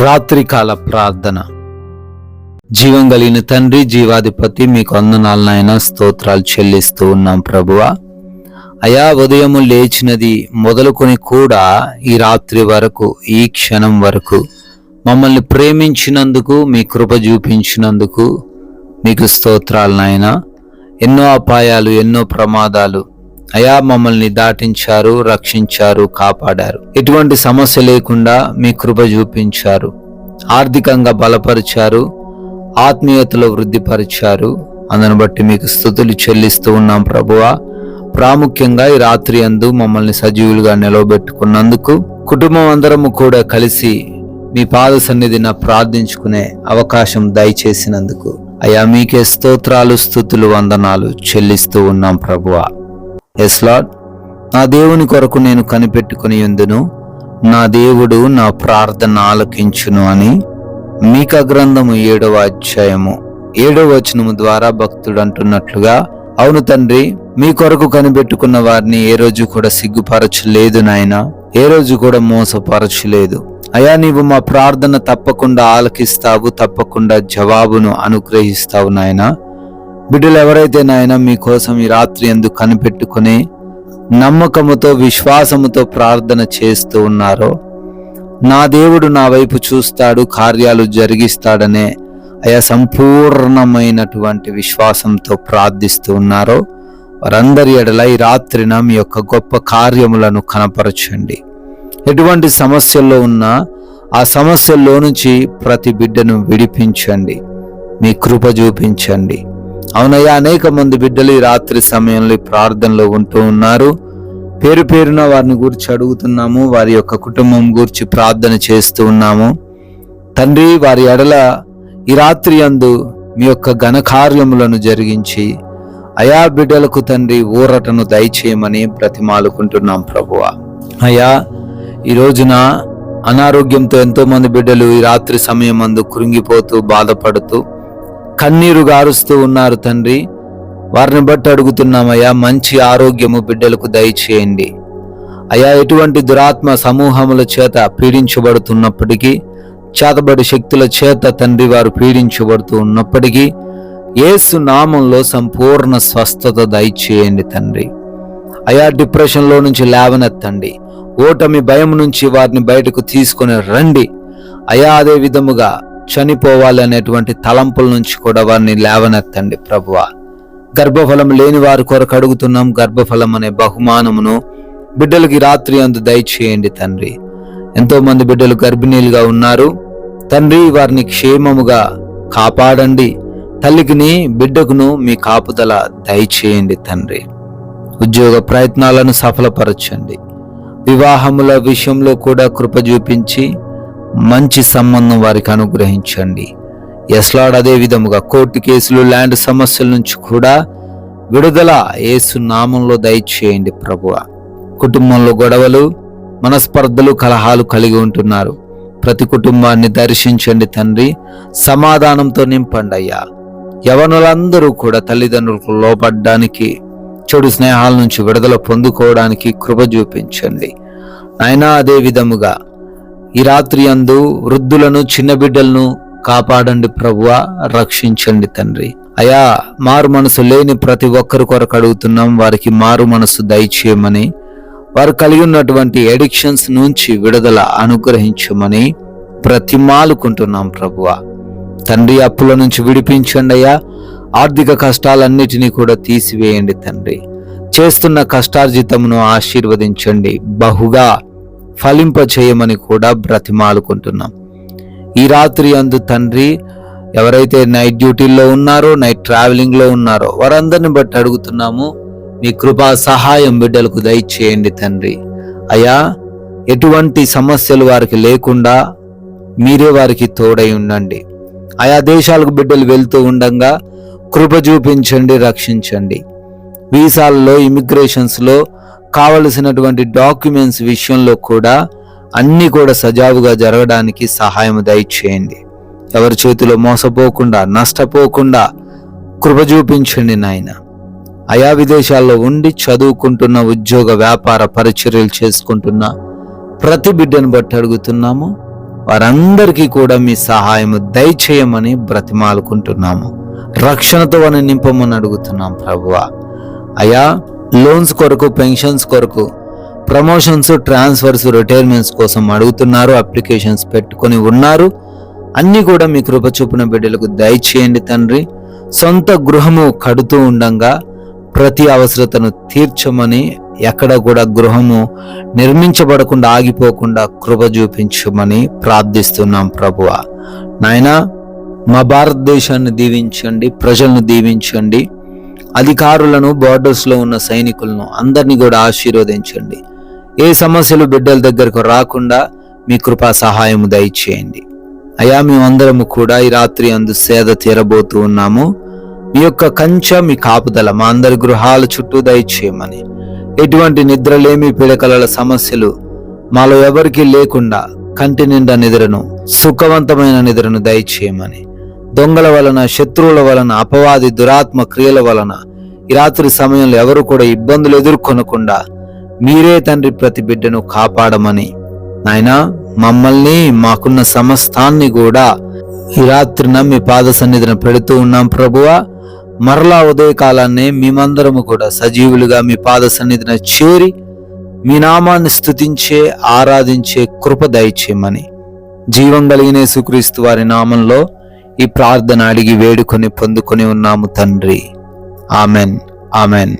రాత్రికాల ప్రార్థన. జీవం కలిగిన తండ్రి, జీవాధిపతి, మీకు వందనాలు నాయన, స్తోత్రాలు చెల్లిస్తూ ఉన్నాం ప్రభువా. అయా, ఉదయము లేచినది మొదలుకొని కూడా ఈ రాత్రి వరకు, ఈ క్షణం వరకు మమ్మల్ని ప్రేమించినందుకు, మీ కృప చూపించినందుకు మీకు స్తోత్రాలు నాయన. ఎన్నో అపాయాలు, ఎన్నో ప్రమాదాలు అయా మమ్మల్ని దాటించారు, రక్షించారు, కాపాడారు. ఎటువంటి సమస్య లేకుండా మీ కృప చూపించారు. ఆర్థికంగా బలపరిచారు, ఆత్మీయతలో వృద్ధిపరిచారు. అందును బట్టి మీకు స్తుతులు చెల్లిస్తూ ఉన్నాం ప్రభువా. ప్రాముఖ్యంగా ఈ రాత్రి అందు మమ్మల్ని సజీవులుగా నిలవబెట్టుకున్నందుకు, కుటుంబం అందరము కూడా కలిసి మీ పాద సన్నిధిన ప్రార్థించుకునే అవకాశం దయచేసినందుకు అయా మీకే స్తోత్రాలు, స్తుతులు, వందనాలు చెల్లిస్తూ ఉన్నాం ప్రభువా. ఎస్ లార్డ్, నా దేవుని కొరకు నేను కనిపెట్టుకుని ఉందును, నా దేవుడు నా ప్రార్థన ఆలకించును అని మీకా గ్రంథము 7వ అధ్యాయము 7వ వచనము ద్వారా భక్తుడు అంటున్నట్లుగా, అవును తండ్రి, మీ కొరకు కనిపెట్టుకున్న వారిని ఏ రోజు కూడా సిగ్గుపరచలేదు నాయన, ఏ రోజు కూడా మోసపరచలేదు. అయా, నీవు మా ప్రార్థన తప్పకుండా ఆలకిస్తావు, తప్పకుండా జవాబును అనుగ్రహిస్తావు నాయన. బిడ్డలు ఎవరైతే నాయన మీకోసం ఈ రాత్రి యందు కనిపెట్టుకుని నమ్మకముతో, విశ్వాసముతో ప్రార్థన చేస్తూ ఉన్నారో, నా దేవుడు నా వైపు చూస్తాడు, కార్యాలు జరిగిస్తాడనే అయా సంపూర్ణమైనటువంటి విశ్వాసంతో ప్రార్థిస్తూ ఉన్నారో, వారందరి ఎడల ఈ రాత్రిన మీ యొక్క గొప్ప కార్యములను కనపరచండి. ఎటువంటి సమస్యల్లో ఉన్నా ఆ సమస్యల్లో నుంచి ప్రతి బిడ్డను విడిపించండి, మీ కృప చూపించండి. అవునయ్యా, అనేక మంది బిడ్డలు ఈ రాత్రి సమయంలో ప్రార్థనలో ఉంటూ ఉన్నారు. పేరు పేరున వారిని గురించి అడుగుతున్నాము, వారి యొక్క కుటుంబం గురించి ప్రార్థన చేస్తూ ఉన్నాము. తండ్రి, వారి ఎడల ఈ రాత్రి యందు మీ యొక్క ఘనకార్యములను జరిగించి అయా బిడ్డలకు తండ్రి ఊరటను దయచేయమని బ్రతిమాలుకుంటున్నాం ప్రభువా. అయా, ఈ రోజున అనారోగ్యంతో ఎంతో మంది బిడ్డలు ఈ రాత్రి సమయం అందు కృంగిపోతూ, బాధపడుతూ, కన్నీరు గారుస్తూ ఉన్నారు తండ్రి. వారిని బట్టి అడుగుతున్నామయ్యా, మంచి ఆరోగ్యము బిడ్డలకు దయచేయండి. అయా, ఎటువంటి దురాత్మ సమూహముల చేత పీడించబడుతున్నప్పటికీ, చేతబడి శక్తుల చేత తండ్రి వారు పీడించబడుతూ ఉన్నప్పటికీ, యేసు నామంలో సంపూర్ణ స్వస్థత దయచేయండి తండ్రి. అయా, డిప్రెషన్లో నుంచి లేవనెత్తండి, ఓటమి భయం నుంచి వారిని బయటకు తీసుకుని రండి. అయా, అదే విధముగా చనిపోవాలి అనేటువంటి తలంపుల నుంచి కూడా వారిని లేవనెత్తండి ప్రభువా. గర్భఫలం లేని వారి కొరకు అడుగుతున్నాం, గర్భఫలం అనే బహుమానమును బిడ్డలకి రాత్రి అందు దయచేయండి తండ్రి. ఎంతో మంది బిడ్డలు గర్భిణీలుగా ఉన్నారు తండ్రి, వారిని క్షేమముగా కాపాడండి. తల్లికిని బిడ్డకును మీ కాపుదల దయచేయండి తండ్రి. ఉద్యోగ ప్రయత్నాలను సఫలపరచండి. వివాహముల విషయంలో కూడా కృప చూపించి మంచి సంబంధం వారికి అనుగ్రహించండి. ఎస్లాడ్, అదే విధముగా కోర్టు కేసులు, ల్యాండ్ సమస్యల నుంచి కూడా విడుదల యేసు నామంలో దయచేయండి ప్రభువా. కుటుంబంలో గొడవలు, మనస్పర్ధలు, కలహాలు కలిగి ఉంటున్నారు. ప్రతి కుటుంబాన్ని దర్శించండి తండ్రి, సమాధానంతో నింపండి అయ్యా. యవనులందరూ కూడా తల్లిదండ్రులకు లోపడ్డానికి, చెడు స్నేహాల నుంచి విడుదల పొందుకోవడానికి కృప చూపించండి నాయనా. అదే విధముగా ఈ రాత్రి యందు వృద్ధులను, చిన్న బిడ్డలను కాపాడండి ప్రభువా, రక్షించండి తండ్రి. అయా, మారు మనసు లేని ప్రతి ఒక్కరి కొరకు అడుగుతున్నాం, వారికి మారు మనసు దయచేయమని, వారు కలిగి ఉన్నటువంటి ఎడిక్షన్స్ నుంచి విడుదల అనుగ్రహించమని బ్రతిమాలుకుంటున్నాం ప్రభువా. తండ్రి, అప్పుల నుంచి విడిపించండి అయ్యా. ఆర్థిక కష్టాలన్నిటినీ కూడా తీసివేయండి తండ్రి. చేస్తున్న కష్టార్జితమును ఆశీర్వదించండి, బహుగా ఫలింప చేయమని కూడా బ్రతిమాలుకుంటున్నాం. ఈ రాత్రి అందు తండ్రి, ఎవరైతే నైట్ డ్యూటీల్లో ఉన్నారో, నైట్ ట్రావెలింగ్లో ఉన్నారో, వారందరిని బట్టి అడుగుతున్నాము, మీ కృపా సహాయం బిడ్డలకు దయచేయండి తండ్రి. అయా, ఎటువంటి సమస్యలు వారికి లేకుండా మీరే వారికి తోడై ఉండండి. ఆయా దేశాలకు బిడ్డలు వెళ్తూ ఉండగా కృప చూపించండి, రక్షించండి. వీసాల్లో, ఇమిగ్రేషన్స్లో కావలసినటువంటి డాక్యుమెంట్స్ విషయంలో కూడా అన్నీ కూడా సజావుగా జరగడానికి సహాయం దయచేయండి. ఎవరి చేతిలో మోసపోకుండా, నష్టపోకుండా కృప చూపించండి నాయన. ఆయా విదేశాల్లో ఉండి చదువుకుంటున్న, ఉద్యోగ వ్యాపార పరిచర్యలు చేసుకుంటున్న ప్రతి బిడ్డను బట్టి అడుగుతున్నాము, వారందరికీ కూడా మీ సహాయము దయచేయమని బ్రతిమాలుకుంటున్నాము. రక్షణతో వారిని నింపమని అడుగుతున్నాం ప్రభువా. అయ్యా, లోన్స్ కొరకు, పెన్షన్స్ కొరకు, ప్రమోషన్స్, ట్రాన్స్ఫర్స్, రిటైర్మెంట్స్ కోసం అడుగుతున్నారు, అప్లికేషన్స్ పెట్టుకొని ఉన్నారు. అన్నీ కూడా మీ కృప చూపిన బిడ్డలకు దయచేయండి తండ్రి. సొంత గృహము కడుతూ ఉండంగా ప్రతి అవసరతను తీర్చమని, ఎక్కడ కూడా గృహము నిర్మించబడకుండా ఆగిపోకుండా కృప చూపించమని ప్రార్థిస్తున్నాం ప్రభువా. నాయనా, మా భారతదేశాన్ని దీవించండి, ప్రజలను దీవించండి, అధికారులను, బార్డర్స్లో ఉన్న సైనికులను అందరినీ కూడా ఆశీర్వదించండి. ఏ సమస్యలు బిడ్డల దగ్గరకు రాకుండా మీ కృపా సహాయము దయచేయండి. అయ్యా, మేమందరము కూడా ఈ రాత్రి అందు సేద తీరబోతూ ఉన్నాము. మీ యొక్క కంచె, మీ కాపుదల మా అందరి గృహాల చుట్టూ దయచేయమని, ఎటువంటి నిద్రలేమి, పిడకల సమస్యలు మాలో ఎవరికీ లేకుండా కంటి నిండా నిద్రను, సుఖవంతమైన నిద్రను దయచేయమని, దొంగల వలన, శత్రువుల వలన, అపవాది దురాత్మ క్రియల వలన ఈ రాత్రి సమయంలో ఎవరు కూడా ఇబ్బందులు ఎదుర్కొనకుండా మీరే తండ్రి ప్రతి బిడ్డను కాపాడమని, నాయనా మమ్మల్ని, మాకున్న సమస్తాన్ని కూడా ఈ రాత్రిన మీ పాద సన్నిధిని పెడుతూ ఉన్నాం ప్రభువా. మరలా ఉదయకాలాన్నే మేమందరము కూడా సజీవులుగా మీ పాద సన్నిధిని చేరి మీ నామాన్ని స్తుతించే, ఆరాధించే కృప దయచేయమని జీవం కలిగిన యేసుక్రీస్తు వారి నామంలో ఈ ప్రార్థన అడిగి వేడుకొని పొందుకొని ఉన్నాము తండ్రి. Amen, amen.